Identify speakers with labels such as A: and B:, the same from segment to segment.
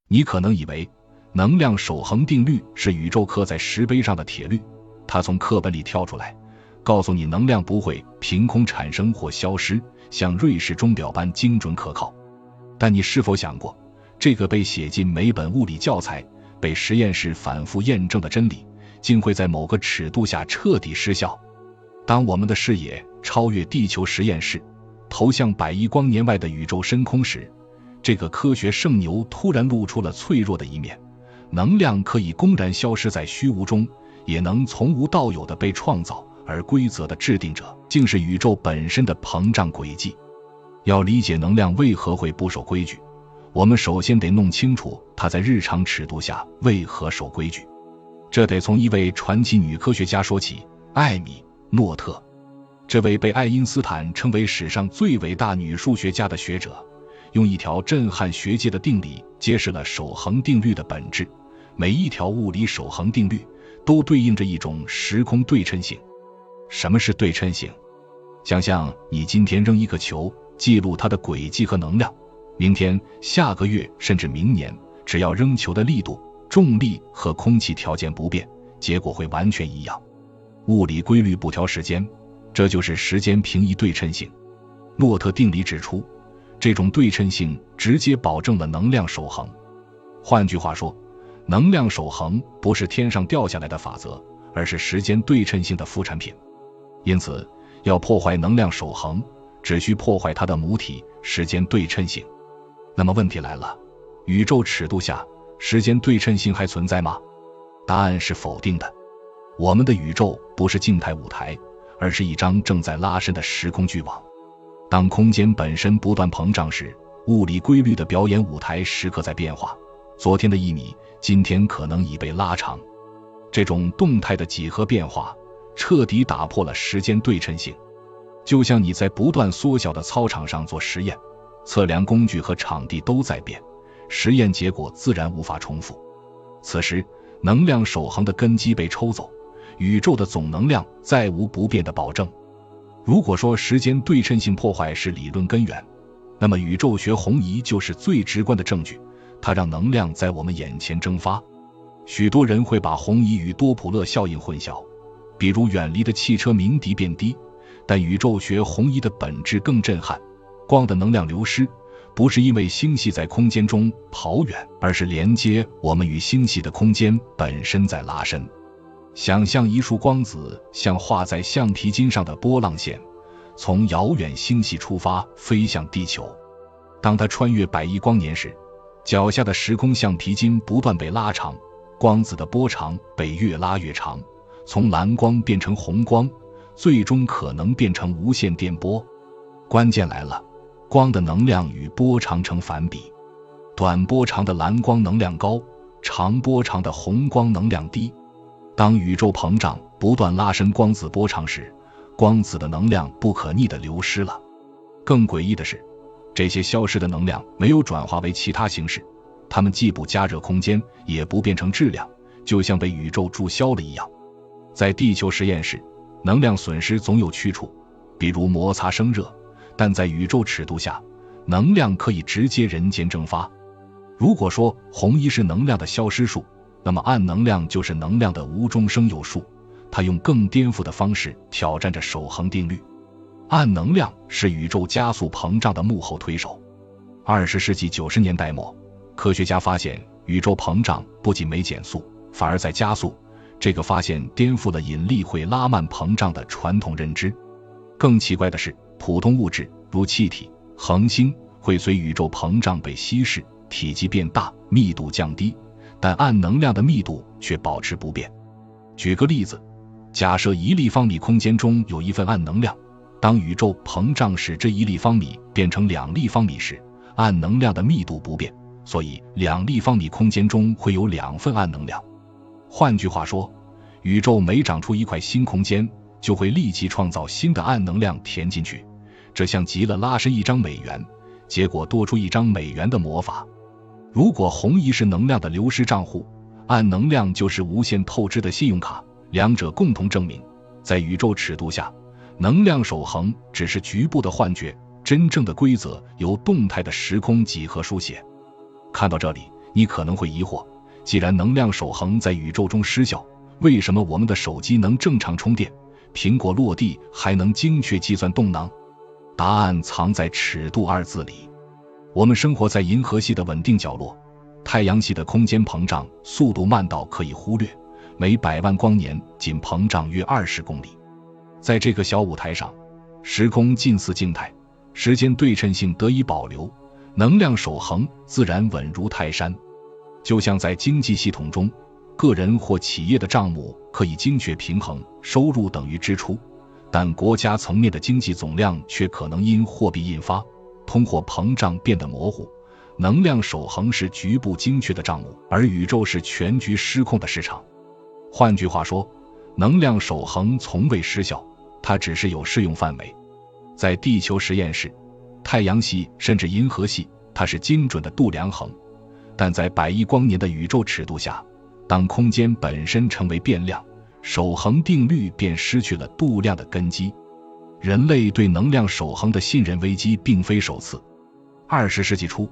A: 你可能以为能量守恒定律是宇宙刻在石碑上的铁律，它从课本里跳出来，告诉你能量不会凭空产生或消失，像瑞士钟表般精准可靠。但你是否想过，这个被写进每本物理教材、被实验室反复验证的真理，竟会在某个尺度下彻底失效？当我们的视野超越地球实验室，投向100亿光年外的宇宙深空时，这个科学圣牛突然露出了脆弱的一面。能量可以公然消失在虚无中，也能从无到有的被创造，而规则的制定者竟是宇宙本身的膨胀轨迹。要理解能量为何会不守规矩，我们首先得弄清楚它在日常尺度下为何守规矩。这得从一位传奇女科学家说起，艾米·诺特。这位被爱因斯坦称为史上最伟大女数学家的学者，用一条震撼学界的定理揭示了守恒定律的本质。每一条物理守恒定律都对应着一种时空对称性。什么是对称性？想象你今天扔一个球，记录它的轨迹和能量，明天、下个月甚至明年，只要扔球的力度、重力和空气条件不变，结果会完全一样。物理规律不调时间，这就是时间平移对称性。诺特定理指出，这种对称性直接保证了能量守恒。换句话说，能量守恒不是天上掉下来的法则，而是时间对称性的副产品。因此，要破坏能量守恒，只需破坏它的母体时间对称性。那么问题来了，宇宙尺度下，时间对称性还存在吗？答案是否定的。我们的宇宙不是静态舞台，而是一张正在拉伸的时空巨网。当空间本身不断膨胀时，物理规律的表演舞台时刻在变化。昨天的1米，今天可能已被拉长。这种动态的几何变化彻底打破了时间对称性。就像你在不断缩小的操场上做实验，测量工具和场地都在变，实验结果自然无法重复。此时，能量守恒的根基被抽走，宇宙的总能量再无不变的保证。如果说时间对称性破坏是理论根源，那么宇宙学红移就是最直观的证据，它让能量在我们眼前蒸发。许多人会把红移与多普勒效应混淆，比如远离的汽车鸣笛变低，但宇宙学红移的本质更震撼。光的能量流失不是因为星系在空间中跑远，而是连接我们与星系的空间本身在拉伸。想象一束光子像画在橡皮筋上的波浪线，从遥远星系出发飞向地球。当它穿越100亿光年时，脚下的时空橡皮筋不断被拉长，光子的波长被越拉越长，从蓝光变成红光，最终可能变成无线电波。关键来了，光的能量与波长成反比，短波长的蓝光能量高，长波长的红光能量低。当宇宙膨胀不断拉伸光子波长时，光子的能量不可逆地流失了。更诡异的是，这些消失的能量没有转化为其他形式，它们既不加热空间，也不变成质量，就像被宇宙注销了一样。在地球实验室，能量损失总有去处，比如摩擦生热，但在宇宙尺度下，能量可以直接人间蒸发。如果说红移是能量的消失数，那么暗能量就是能量的无中生有数，它用更颠覆的方式挑战着守恒定律。暗能量是宇宙加速膨胀的幕后推手。20世纪90年代末，科学家发现宇宙膨胀不仅没减速，反而在加速。这个发现颠覆了引力会拉慢膨胀的传统认知。更奇怪的是，普通物质如气体、恒星会随宇宙膨胀被稀释，体积变大，密度降低，但暗能量的密度却保持不变。举个例子，假设1立方米空间中有一份暗能量，当宇宙膨胀使这1立方米变成2立方米时，暗能量的密度不变，所以2立方米空间中会有2份暗能量。换句话说，宇宙每长出一块新空间，就会立即创造新的暗能量填进去，这像极了拉伸1张美元，结果多出1张美元的魔法。如果红移是能量的流失账户，暗能量就是无限透支的信用卡，两者共同证明，在宇宙尺度下，能量守恒只是局部的幻觉，真正的规则由动态的时空几何书写。看到这里，你可能会疑惑，既然能量守恒在宇宙中失效，为什么我们的手机能正常充电，苹果落地还能精确计算动能？答案藏在尺度二字里。我们生活在银河系的稳定角落，太阳系的空间膨胀速度慢到可以忽略，每100万光年仅膨胀约20公里。在这个小舞台上，时空近似静态，时间对称性得以保留，能量守恒自然稳如泰山。就像在经济系统中，个人或企业的账目可以精确平衡收入等于支出，但国家层面的经济总量却可能因货币印发、通货膨胀变得模糊。能量守恒是局部精确的账目，而宇宙是全局失控的市场。换句话说，能量守恒从未失效，它只是有适用范围。在地球实验室、太阳系甚至银河系，它是精准的度量衡，但在100亿光年的宇宙尺度下，当空间本身成为变量，守恒定律便失去了度量的根基。人类对能量守恒的信任危机并非首次。20世纪初，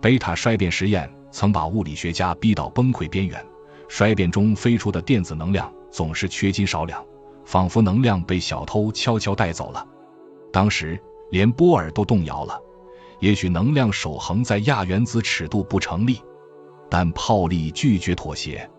A: 贝塔衰变实验曾把物理学家逼到崩溃边缘，衰变中飞出的电子能量总是缺斤少两，仿佛能量被小偷悄悄带走了。当时连波尔都动摇了，也许能量守恒在亚原子尺度不成立。但泡利拒绝妥协。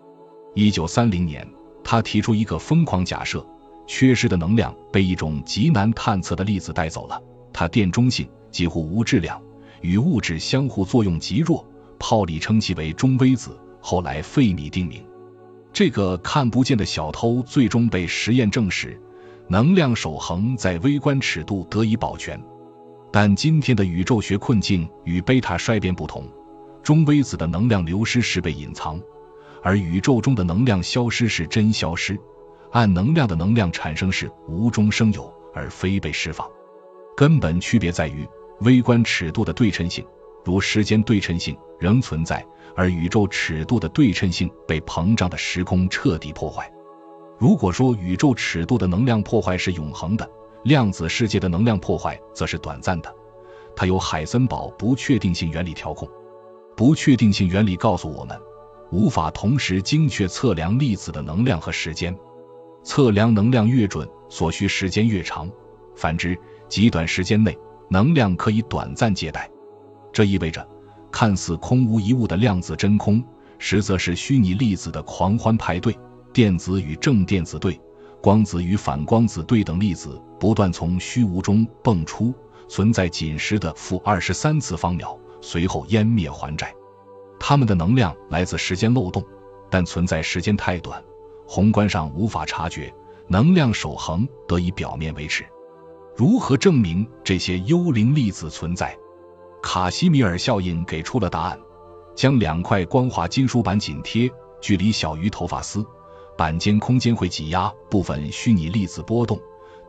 A: 1930年，他提出一个疯狂假设，缺失的能量被一种极难探测的粒子带走了，它电中性，几乎无质量，与物质相互作用极弱，泡利称其为中微子，后来费米定名。这个看不见的小偷最终被实验证实，能量守恒在微观尺度得以保全。但今天的宇宙学困境与贝塔衰变不同，中微子的能量流失是被隐藏，而宇宙中的能量消失是真消失。暗能量的能量产生是无中生有，而非被释放。根本区别在于微观尺度的对称性，如时间对称性仍存在，而宇宙尺度的对称性被膨胀的时空彻底破坏。如果说宇宙尺度的能量破坏是永恒的，量子世界的能量破坏则是短暂的，它由海森堡不确定性原理调控。不确定性原理告诉我们，无法同时精确测量粒子的能量和时间。测量能量越准，所需时间越长，反之，极短时间内，能量可以短暂借贷。这意味着，看似空无一物的量子真空，实则是虚拟粒子的狂欢派对，电子与正电子对，光子与反光子对等粒子不断从虚无中蹦出，存在仅时的-23次方秒，随后湮灭还债。它们的能量来自时间漏洞，但存在时间太短，宏观上无法察觉，能量守恒得以表面维持。如何证明这些幽灵粒子存在？卡西米尔效应给出了答案。将2块光滑金属板紧贴，距离小于头发丝，板间空间会挤压部分虚拟粒子波动，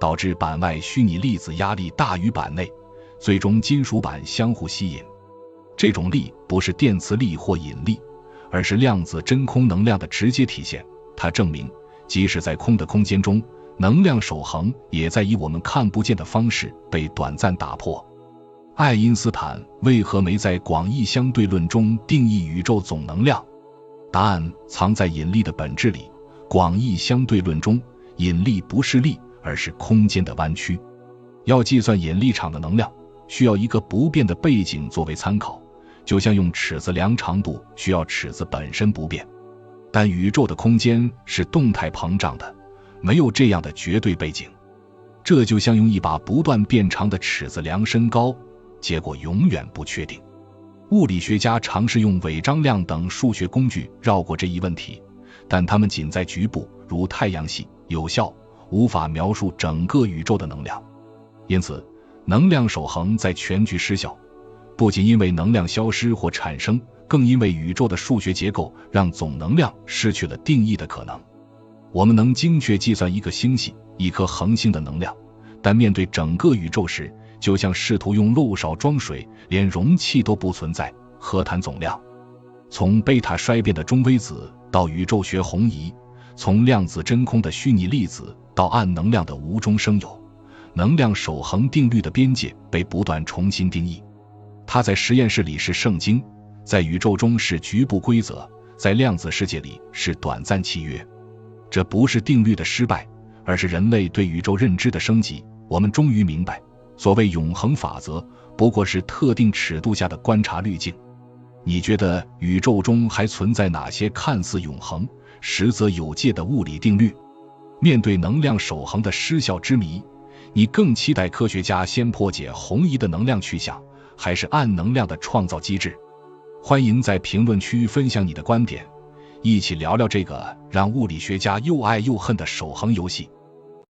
A: 导致板外虚拟粒子压力大于板内，最终金属板相互吸引。这种力不是电磁力或引力，而是量子真空能量的直接体现。它证明，即使在空的空间中，能量守恒也在以我们看不见的方式被短暂打破。爱因斯坦为何没在广义相对论中定义宇宙总能量？答案藏在引力的本质里。广义相对论中，引力不是力，而是空间的弯曲。要计算引力场的能量，需要一个不变的背景作为参考，就像用尺子量长度，需要尺子本身不变。但宇宙的空间是动态膨胀的，没有这样的绝对背景。这就像用一把不断变长的尺子量身高，结果永远不确定。物理学家尝试用伪张量等数学工具绕过这一问题，但它们仅在局部，如太阳系，有效，无法描述整个宇宙的能量。因此，能量守恒在全局失效，不仅因为能量消失或产生，更因为宇宙的数学结构让总能量失去了定义的可能。我们能精确计算一个星系、一颗恒星的能量，但面对整个宇宙时，就像试图用漏勺装水，连容器都不存在，何谈总量？从贝塔衰变的中微子到宇宙学红移，从量子真空的虚拟粒子到暗能量的无中生有，能量守恒定律的边界被不断重新定义。它在实验室里是圣经，在宇宙中是局部规则，在量子世界里是短暂契约。这不是定律的失败，而是人类对宇宙认知的升级。我们终于明白，所谓永恒法则不过是特定尺度下的观察滤镜。你觉得宇宙中还存在哪些看似永恒，实则有界的物理定律？面对能量守恒的失效之谜，你更期待科学家先破解红移的能量去向，还是暗能量的创造机制？欢迎在评论区分享你的观点，一起聊聊这个让物理学家又爱又恨的守恒游戏。